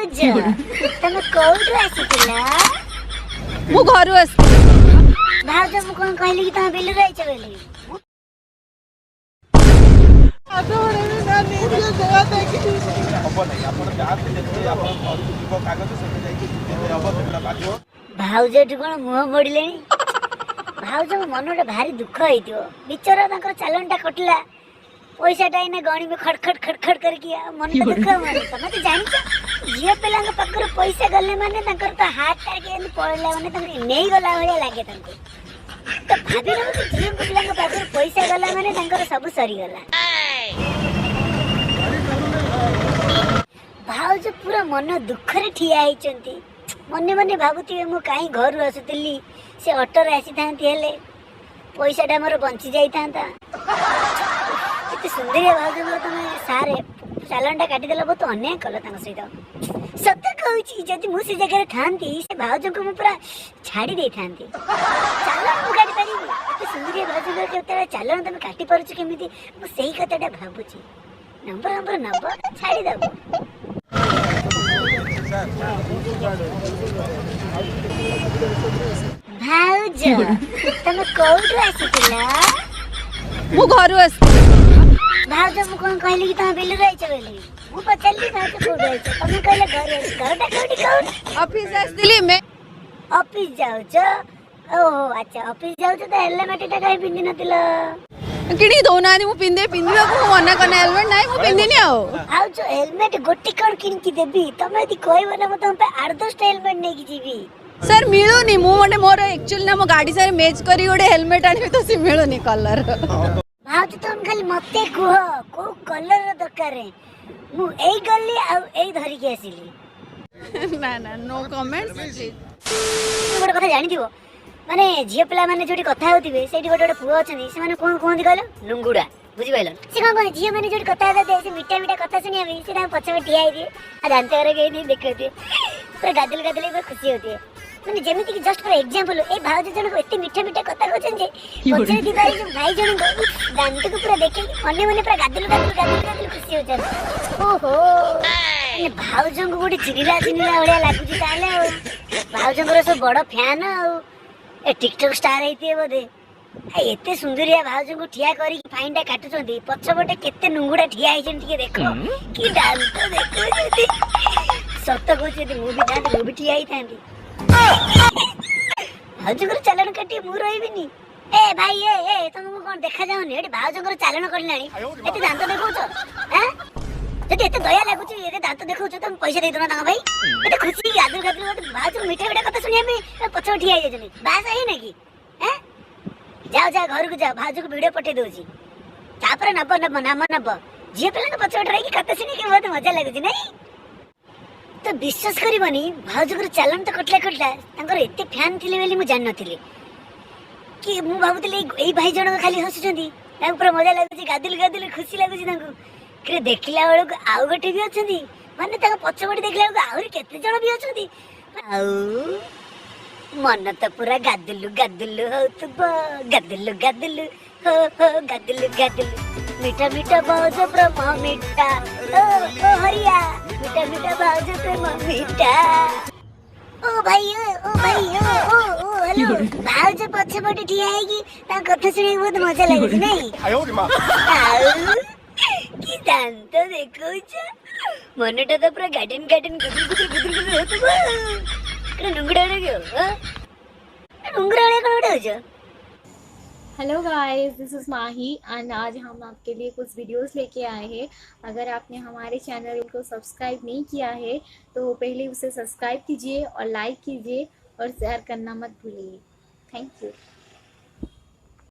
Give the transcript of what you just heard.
ଭାଉଜ ତମେ କୋଉଠୁ ଆସିଥିଲ? ମୁଁ ଘରୁ ଆସି ଭାଉଜ ମୁଁ କଣ କହିଲି କି ତମେ ବିଲରୁ ଆଇଛ ବୋଲି? ଭାଉଜ ଏଠୁ କଣ ମୁହଁ ମୋଡ଼ିଲେଣି? ଭାଉଜଙ୍କ ମନଟା ଭାରି ଦୁଃଖ ହେଇଥିବ। ବିଚରା ତାଙ୍କର ଚାଲଣଟା କଟିଲା, ପଇସାଟା ଏଇନା ଗଣିବେ ଖଡ ଖଡ ଖଡ ଖଡ କରିକି। ମନଟା ଦୁଃଖ ହବନି? ତମେ ତ ଜାଣିଛ ଝିଅ ପିଲାଙ୍କ ପାଖରୁ ପଇସା ଗଲେ ମାନେ ତାଙ୍କର ତ ହାର୍ଟ ଆଟାକ ଏମିତି ପଳେଇଲା ମାନେ ତାଙ୍କୁ ନେଇଗଲା ଭଳିଆ ଲାଗେ ତାଙ୍କୁ। ତ ଭାବି ନବ ଝିଅ ପିଲାଙ୍କ ପାଖରୁ ପଇସା ଗଲା ମାନେ ତାଙ୍କର ସବୁ ସରିଗଲା। ଭାଉଜ ପୁରା ମନ ଦୁଃଖରେ ଠିଆ ହେଇଛନ୍ତି। ମନେ ମନେ ଭାବୁଥିବେ ମୁଁ କାହିଁ ଘରୁ ଆସୁଥିଲି, ସେ ଅଟୋରେ ଆସିଥାନ୍ତି ହେଲେ ପଇସାଟା ମୋର ବଞ୍ଚି ଯାଇଥାନ୍ତା। ଏତେ ସୁନ୍ଦରିଆ ଭାଉଜଙ୍କର ତମେ ସାରେ ଚାଲାଣଟା କାଟିଦେଲା, ବହୁତ ଅନ୍ୟାୟ କଲ ତାଙ୍କ ସହିତ। ସତ କହୁଛି ଯଦି ମୁଁ ସେ ଜାଗାରେ ଥାନ୍ତି ସେ ଭାଉଜଙ୍କୁ ମୁଁ ପୁରା ଛାଡ଼ି ଦେଇଥାନ୍ତି। ଚାଲାଣ ମୁଁ କାଟି ପାରିବି? ଏତେ ସୁନ୍ଦରିଆ ଭାଉଜଙ୍କର କେତେବେଳେ ଚାଲାଣ ତମେ କାଟି ପାରୁଛ କେମିତି? ମୁଁ ସେଇ କଥାଟା ଭାବୁଛି। ନମ୍ବର ନବ ଛାଡ଼ିଦବ। ଭାଉଜ ତମେ କୋଉଠୁ ଆସିଥିଲ? ମୁଁ ଘରୁ ଆସି ଭାଉଜ ମୁଁ କଣ କହିଲି କି ତମେ ବିଲରୁ ଆଇଛ ବୋଲି? ମୁଁ ପଚାରିଲି ଭାଉଜ କୋଉଠୁ ଆଇଛ, ତମେ କହିଲେ ଘରୁ ଆଇଛ। ଘରଟା କୋଉଠି କହୁନ? ଅଫିସ ଆସିଥିଲି ମେ ଅଫିସ ଯାଉଛ? ଓହୋ ଆଚ୍ଛା, ଅଫିସ ଯାଉଛ ତ ହେଲମେଟଟା କାହିଁ ପିନ୍ଧି ନଥିଲ? କିଣିକି ଦଉନାହାନ୍ତି, ମୁଁ ପିନ୍ଧିବାକୁ ମୁଁ ମନା କନେ ହେଲମେଟ ନାହିଁ, ମୁଁ ପିନ୍ଧିନି ଆଉ। ଭାଉଜ ହେଲମେଟ ଗୋଟେ କଣ କିଣିକି ଦେବି? ତମେ ଯଦି କହିବ ନା ମୁଁ ତମ ପାଇଁ 8-10ଟା ହେଲମେଟ ନେଇକି ଯିବି। ସାର୍ ମିଳୁନି, ମୁଁ ମାନେ ମୋର ଆକ୍ଚୁଆଲି ନା ମୋ ଗାଡି ସାଙ୍ଗରେ ମ୍ୟାଚ୍ କରି ଗୋଟେ ହେଲମେଟ ଆଣିବି ତ ସେ ମିଳୁନି କଲର। ଭାଉଜ ତମେ ଖାଲି ମତେ କୁହ କୋଉ କଲରର ଦରକାର, ମୁଁ ଏଇ ଗଲି ଆଉ ଏଇ ଧରିକି ଆସିଲି। ନା ନା ନୋ କମେଣ୍ଟ। ଗୋଟେ କଥା ଜାଣିଥିବ, ମାନେ ଝିଅ ପିଲାମାନେ ଯୋଉଠି କଥା ହଉଥିବେ ସେଇଠି ଗୋଟେ ପୁଅ ଅଛନ୍ତି, ସେମାନେ କଣ କୁହନ୍ତି କହିଲ? ଲୁଙ୍ଗୁଡା। ବୁଝିପାରିଲ? ସେ କଣ କହନ୍ତି ଝିଅ ମାନେ ଯୋଉଠି କଥା ହଉଥିବେ ସେ ମିଠା ମିଠା କଥା ଶୁଣିବା ପାଇଁ ସେ ତାଙ୍କ ପଛରେ ଠିଆ ହେଇଥିବେ ଆଉ ଦାନ୍ତରେ କେହି ଦେଖୁଥିବେ, ପୁରା ଗାଦୁଲି ଗାଦୁଲି ପୁରା ଖୁସି ହଉଥିବେ। ମାନେ ଯେମିତି କି ଜଷ୍ଟ ଫର ଏକ୍ସାମ୍ପଲ, ଏଇ ଭାଉଜ ଜଣକ ଏତେ ମିଠା ମିଠା କଥା କହୁଛନ୍ତି ଯେ ପଛରେ ଥିବା ଏଇ ଯୋଉ ଭାଇ ଜଣଙ୍କ ଦାନ୍ତକୁ ପୁରା ଦେଖେଇକି ମନେ ମନେ ପୁରା ଗାଦୁଲୁ ଗାଦୁଲୁ ଗାଦୁଲୁ ଗାଦୁଲୁ ଖୁସି ହଉଛନ୍ତି। ଓହୋ, ମାନେ ଭାଉଜଙ୍କୁ ଗୋଟେ ଚିନିଲା ଚିନିଲା ଭଳିଆ ଲାଗୁଛି ତାହେଲେ ଆଉ। ଭାଉଜଙ୍କର ସବୁ ବଡ ଫ୍ୟାନ ଆଉ। ଏ ଟିକଟକ୍ ଷ୍ଟାର ହେଇଥିବେ ବୋଧେ। ଏତେ ସୁନ୍ଦରିଆ ଭାଉଜଙ୍କୁ ଠିଆ କରିକି ଫାଇନଟା କାଟୁଛନ୍ତି, ପଛପଟେ କେତେ ନୁଙ୍ଗୁଡା ଠିଆ ହେଇଛନ୍ତି ଟିକେ ଦେଖ। କି ଦାନ୍ତ ଦେଖୁଛନ୍ତି। ସତ କହୁଛି ଯଦି ମୁଁ ବି ଥାନ୍ତି ମୁଁ ବି ଠିଆ ହେଇଥାନ୍ତି। ଭାଉଜଙ୍କର ଚାଲାଣ କାଟି ମୁଁ ରହିବିନି? ଏ ଭାଇ ତମକୁ କଣ ଦେଖାଯାଉନି? ଏଠି ଭାଉଜଙ୍କର ଚାଲାଣ କରିଲାଣି, ଏତେ ଦାନ୍ତ ଦେଖଉଛ? ଯଦି ଏତେ ଦୟା ଲାଗୁଛି, ଏତେ ଦାନ୍ତ ଦେଖଉଛ, ତମେ ପଇସା ଦେଇଦବ ତାଙ୍କ ଭାଇ। ଏତେ ଖୁସି ଗାଦୁଲ ଗାଦୁଲ ଭାଉଜଙ୍କୁ ମିଠା ମିଠା କଥା ଶୁଣିବା ପାଇଁ ପଛକୁ ଠିଆ ହେଇଯାଇଛନ୍ତି। ବାସ ହେଇନା କି? ଯାଅ ଘରକୁ ଯାଅ, ଭାଉଜକୁ ଭିଡିଓ ପଠେଇ ଦଉଛି, ତାପରେ ନାମ ନବ। ଝିଅ ପିଲାଙ୍କ ପଛପଟେ ରହିକି କଥା ଶୁଣିକି ବହୁତ ମଜା ଲାଗୁଛି ନାଇଁ? ତ ବିଶ୍ୱାସ କରିବନି, ଭାଉଜଙ୍କର ଚାଲାଣ ତ କଟିଲା, ତାଙ୍କର ଏତେ ଫ୍ୟାନ ଥିଲେ ବୋଲି ମୁଁ ଜାଣିନଥିଲି। କି ମୁଁ ଭାବୁଥିଲି ଏଇ ଭାଇ ଜଣକ ଖାଲି ହସୁଛନ୍ତି, ତାଙ୍କୁ ପୁରା ମଜା ଲାଗୁଛି, ଗାଦୁଲି ଗାଦୁଲି ଖୁସି ଲାଗୁଛି ତାଙ୍କୁ। ଦେଖିଲା ବେଳକୁ ଆଉ ଗୋଟେ ବି ଅଛନ୍ତି, ମାନେ ତାଙ୍କ ପଛପଟେ ଦେଖିଲା ବେଳକୁ ଆହୁରି କେତେ ଜଣ ବି ଅଛନ୍ତି। ଆଉ ମନ ତ ପୁରା ଗାଦୁଲୁ ଗାଦୁଲୁ ହଉଥିବ, ଗାଦୁଲୁ ଗାଦୁଲୁ ହୋ ଗାଦୁଲୁ ଗାଦୁଲୁ। ମିଠା ମିଠା ଭାଉଜ ପ୍ରେମ ମିଠା, ଓ ହରିଆ ମିଠା ମିଠା ଭାଉଜ ପ୍ରେମ ମିଠା। ଓ ଭାଇ ହେଲୋ। ଭାଉଜ ପଛପଟେ ଠିଆ ହେଇକି ତାଙ୍କ କଥା ଶୁଣିବାକୁ ବହୁତ ମଜା ଲାଗୁଛି ନାଇଁ? ଆଉ କି ଦାନ୍ତ ଦେଖଉଛ, ମନଟା ତ ପୁରା ଗାର୍ଡେନ ଗୁଦୁର ଗୁଦୁର ହଉଥିବ। ନୁଙ୍ଗୁଡା ଭଳିଆ କଣ ଗୋଟେ ହଉଛ? Hello guys, this is Mahi and आज हम आपके लिए कुछ वीडियोस लेके आए हैं। अगर आपने हमारे चैनल को सब्सक्राइब नहीं किया है तो पहले उसे सब्सक्राइब कीजिए और लाइक कीजिए और शेयर करना मत भूलिए। Thank you.